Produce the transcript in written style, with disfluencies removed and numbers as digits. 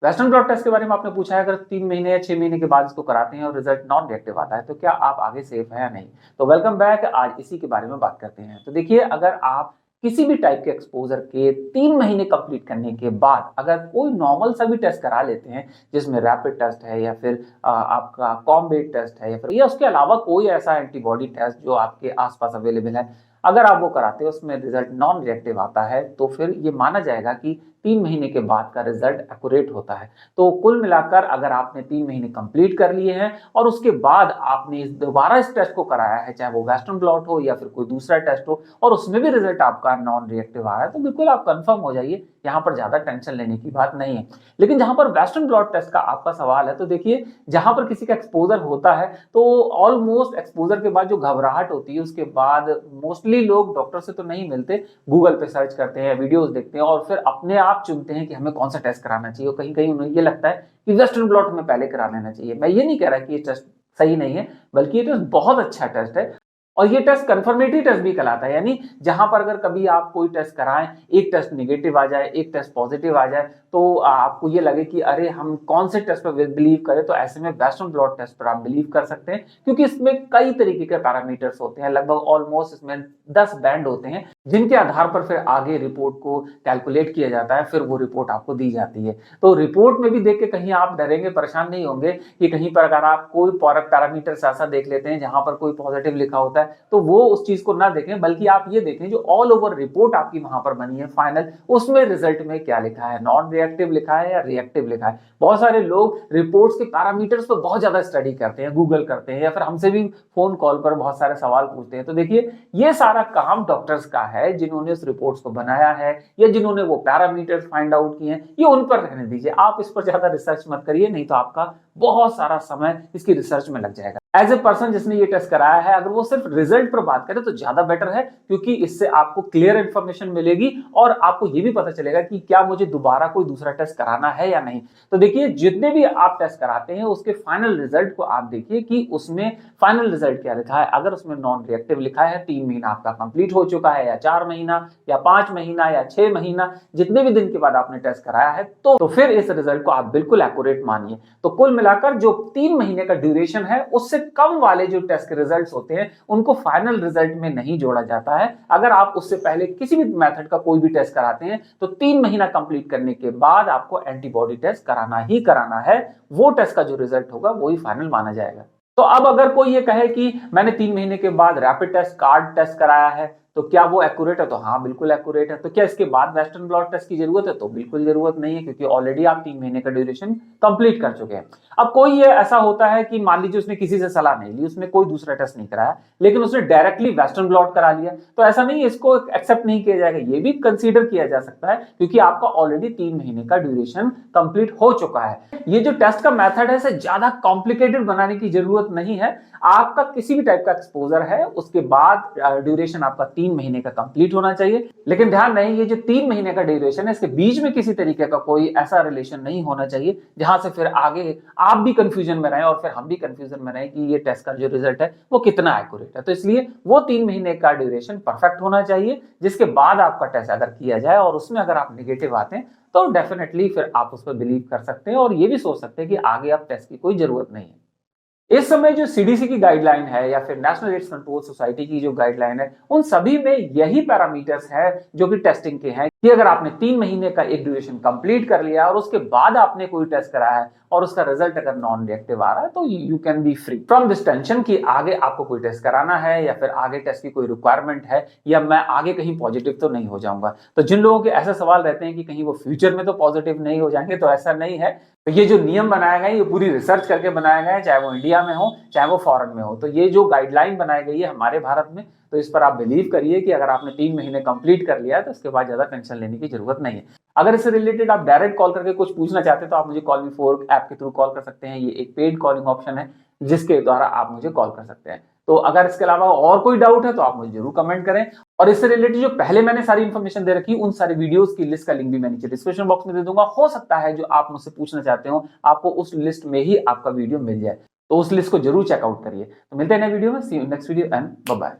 Western blot test के बारे में आपने पूछा है, अगर 3 महीने या 6 महीने के बाद इसको कराते हैं और रिजल्ट नॉन रिएक्टिव आता है तो क्या आप आगे सेफ है या नहीं। तो वेलकम बैक, आज इसी के बारे में बात करते हैं। तो देखिए, अगर आप किसी भी टाइप के एक्सपोजर के 3 महीने कंप्लीट करने के बाद अगर कोई नॉर्मल सा भी टेस्ट करा लेते हैं, जिसमें रैपिड टेस्ट है या फिर आपका कॉम्बेट टेस्ट है या उसके अलावा कोई ऐसा एंटीबॉडी टेस्ट जो आपके आसपास अवेलेबल है, अगर आप वो कराते हैं उसमें रिजल्ट नॉन रिएक्टिव आता है, तो फिर ये माना जाएगा कि 3 महीने के बाद का रिजल्ट एक्यूरेट होता है। तो कुल मिलाकर अगर आपने 3 महीने कंप्लीट कर लिए हैं और उसके बाद आपने दोबारा इस टेस्ट को कराया है, चाहे वो वेस्टर्न ब्लॉट हो या फिर कोई दूसरा टेस्ट हो, और उसमें भी रिजल्ट आपका नॉन रिएक्टिव आ रहा है, तो बिल्कुल आप कंफर्म हो जाइए, यहाँ पर ज्यादा टेंशन लेने की बात नहीं है। लेकिन जहां पर वेस्टर्न ब्लॉट टेस्ट का आपका सवाल है, तो देखिए, जहां पर किसी का एक्सपोजर होता है तो ऑलमोस्ट एक्सपोजर के बाद जो घबराहट होती है, उसके बाद मोस्टली लोग डॉक्टर से तो नहीं मिलते, गूगल पे सर्च करते हैं, वीडियोस देखते हैं और फिर अपने आप चुनते हैं कि हमें कौन सा टेस्ट कराना चाहिए। कहीं कहीं उन्हें ये लगता है कि वेस्टर्न ब्लॉट में पहले करा लेना चाहिए। मैं ये नहीं कह रहा कि ये टेस्ट सही नहीं है, बल्कि ये टेस्ट बहुत अच्छा टेस्ट है और ये टेस्ट कंफर्मेटरी टेस्ट भी कहलाता है। यानी जहां पर अगर कभी आप कोई टेस्ट कराएं, एक टेस्ट निगेटिव आ जाए, एक टेस्ट पॉजिटिव आ जाए, तो आपको ये लगे कि अरे हम कौन से टेस्ट पर बिलीव करें, तो ऐसे में वेस्टर्न ब्लॉट टेस्ट पर आप बिलीव कर सकते हैं, क्योंकि इसमें कई तरीके के पैरामीटर्स होते हैं, लगभग ऑलमोस्ट इसमें 10 बैंड होते हैं, जिनके आधार पर फिर आगे रिपोर्ट को कैलकुलेट किया जाता है, फिर वो रिपोर्ट आपको दी जाती है। तो रिपोर्ट में भी देख के कहीं आप डरेंगे, परेशान नहीं होंगे कि कहीं पर अगर आप कोई पैरामीटर ऐसा देख लेते हैं जहां पर कोई पॉजिटिव लिखा होता है, तो वो उस चीज को ना देखें, बल्कि आप ये देखें जो ऑल ओवर रिपोर्ट आपकी वहां पर बनी है फाइनल, उसमें रिजल्ट में क्या लिखा है, नॉन रिएक्टिव लिखा है या रिएक्टिव लिखा है। बहुत सारे लोग रिपोर्ट्स के पैरामीटर्स पर बहुत ज्यादा स्टडी करते हैं, गूगल करते हैं या फिर हमसे भी फोन कॉल पर बहुत सारे सवाल पूछते हैं। तो देखिए, ये सारा काम डॉक्टर्स का है, जिन्होंने उस रिपोर्ट्स को बनाया है या जिन्होंने वो पैरामीटर्स फाइंड आउट किए हैं, ये उन पर रहने दीजिए। आप इस पर ज्यादा रिसर्च मत करिए, नहीं तो आपका बहुत सारा समय इसकी रिसर्च में लग जाएगा। एज ए पर्सन जिसने ये टेस्ट कराया है, अगर वो सिर्फ रिजल्ट पर बात करे तो ज्यादा बेटर है, क्योंकि इससे आपको क्लियर इंफॉर्मेशन मिलेगी और आपको ये भी पता चलेगा कि क्या मुझे दोबारा कोई दूसरा टेस्ट कराना है या नहीं। तो देखिए, जितने भी आप टेस्ट कराते हैं उसके फाइनल रिजल्ट को आप देखिए कि उसमें फाइनल रिजल्ट क्या लिखा है। अगर उसमें नॉन रिएक्टिव लिखा है, 3 महीना आपका कंप्लीट हो चुका है, या 4 महीना या 5 महीना या 6 महीना, जितने भी दिन के बाद आपने टेस्ट कराया है, तो फिर इस रिजल्ट को आप बिल्कुल एक्यूरेट मानिए। तो कुल मिलाकर जो 3 महीने का ड्यूरेशन है, उससे कम वाले जो टेस्ट के रिजल्ट्स होते हैं, उनको फाइनल रिजल्ट में नहीं जोड़ा जाता है। अगर आप उससे पहले किसी भी मेथड का कोई भी टेस्ट कराते हैं, तो 3 महीना कंप्लीट करने के बाद आपको एंटीबॉडी टेस्ट कराना ही कराना है। वो टेस्ट का जो रिजल्ट होगा वही फाइनल माना जाएगा। तो अब अगर कोई ये कहे कि मैंने 3 महीने के बाद रैपिड टेस्ट, कार्ड टेस्ट कराया है, तो क्या वो एक्यूरेट है? तो हाँ, बिल्कुल एक्यूरेट है। तो क्या इसके बाद वेस्टर्न ब्लॉट टेस्ट की जरूरत है? तो बिल्कुल जरूरत नहीं है, क्योंकि ऑलरेडी आप 3 महीने का ड्यूरेशन कंप्लीट कर चुके हैं। अब कोई ये ऐसा होता है कि मान लीजिए उसने किसी से सलाह नहीं ली, उसने कोई दूसरा टेस्ट नहीं कराया, लेकिन उसने डायरेक्टली वेस्टर्न ब्लॉट करा लिया, तो ऐसा नहीं है, इसको एक्सेप्ट नहीं किया जाएगा, ये भी कंसीडर किया जा सकता है, क्योंकि आपका ऑलरेडी 3 महीने का ड्यूरेशन कंप्लीट हो चुका है। ये जो टेस्ट का मेथड है, इसे ज्यादा कॉम्प्लिकेटेड बनाने की जरूरत नहीं है। आपका किसी भी टाइप का एक्सपोजर है, उसके बाद ड्यूरेशन आपका 3 महीने का कंप्लीट होना चाहिए। लेकिन ध्यान रहे, ये जो 3 महीने का ड्यूरेशन है, इसके बीच में किसी तरीके का कोई ऐसा रिलेशन नहीं होना चाहिए जहां से फिर आगे आप भी कंफ्यूजन में रहें और फिर हम भी कंफ्यूजन में रहें कि ये टेस्ट का जो रिजल्ट है वो कितना एक्यूरेट है। तो इसलिए वो 3 महीने का ड्यूरेशन परफेक्ट होना चाहिए, जिसके बाद आपका टेस्ट अगर किया जाए और उसमें अगर आप निगेटिव आते हैं, तो डेफिनेटली फिर आप उस पर बिलीव कर सकते हैं और ये भी सोच सकते हैं कि आगे आप टेस्ट की कोई जरूरत नहीं है। इस समय जो सीडीसी की गाइडलाइन है या फिर नेशनल एड्स कंट्रोल सोसाइटी की जो गाइडलाइन है, उन सभी में यही पैरामीटर्स है जो कि टेस्टिंग के हैं, कि अगर आपने 3 महीने का एक ड्यूरेशन कंप्लीट कर लिया और उसके बाद आपने कोई टेस्ट कराया है और उसका रिजल्ट अगर नॉन रिएक्टिव आ रहा है, तो you can be free from this tension कि आगे आपको कोई टेस्ट कराना है या फिर आगे टेस्ट की कोई रिक्वायरमेंट है या मैं आगे कहीं पॉजिटिव तो नहीं हो जाऊंगा। तो जिन लोगों के ऐसे सवाल रहते हैं कि कहीं वो फ्यूचर में तो पॉजिटिव नहीं हो जाएंगे, तो ऐसा नहीं है। तो ये जो नियम बनाए गए, ये पूरी रिसर्च करके बनाए गए हैं, चाहे वो इंडिया में हो चाहे वो फॉरेन में हो। तो ये जो गाइडलाइन बनाई गई है हमारे भारत में, तो इस पर आप बिलीव करिए कि अगर आपने 3 महीने कंप्लीट कर लिया है, तो इसके बाद ज्यादा टेंशन लेने की जरूरत नहीं है। अगर इससे रिलेटेड आप डायरेक्ट कॉल करके कुछ पूछना चाहते हैं, तो आप मुझे कॉल मी 4 ऐप के थ्रू कॉल कर सकते हैं। ये एक पेड कॉलिंग ऑप्शन है, जिसके द्वारा आप मुझे कॉल कर सकते हैं। तो अगर इसके अलावा और कोई डाउट है तो आप मुझे जरूर कमेंट करें। और इससे रिलेटेड जो पहले मैंने सारी इंफॉर्मेशन दे रखी, उन सारी वीडियोस की लिस्ट का लिंक भी मैं नीचे डिस्क्रिप्शन बॉक्स में दे दूंगा। हो सकता है जो आप मुझसे पूछना चाहते हो, आपको उस लिस्ट में ही आपका वीडियो मिल जाए, तो उस लिस्ट को जरूर चेकआउट करिए। तो मिलते हैं नए वीडियो में। See you next video and bye bye.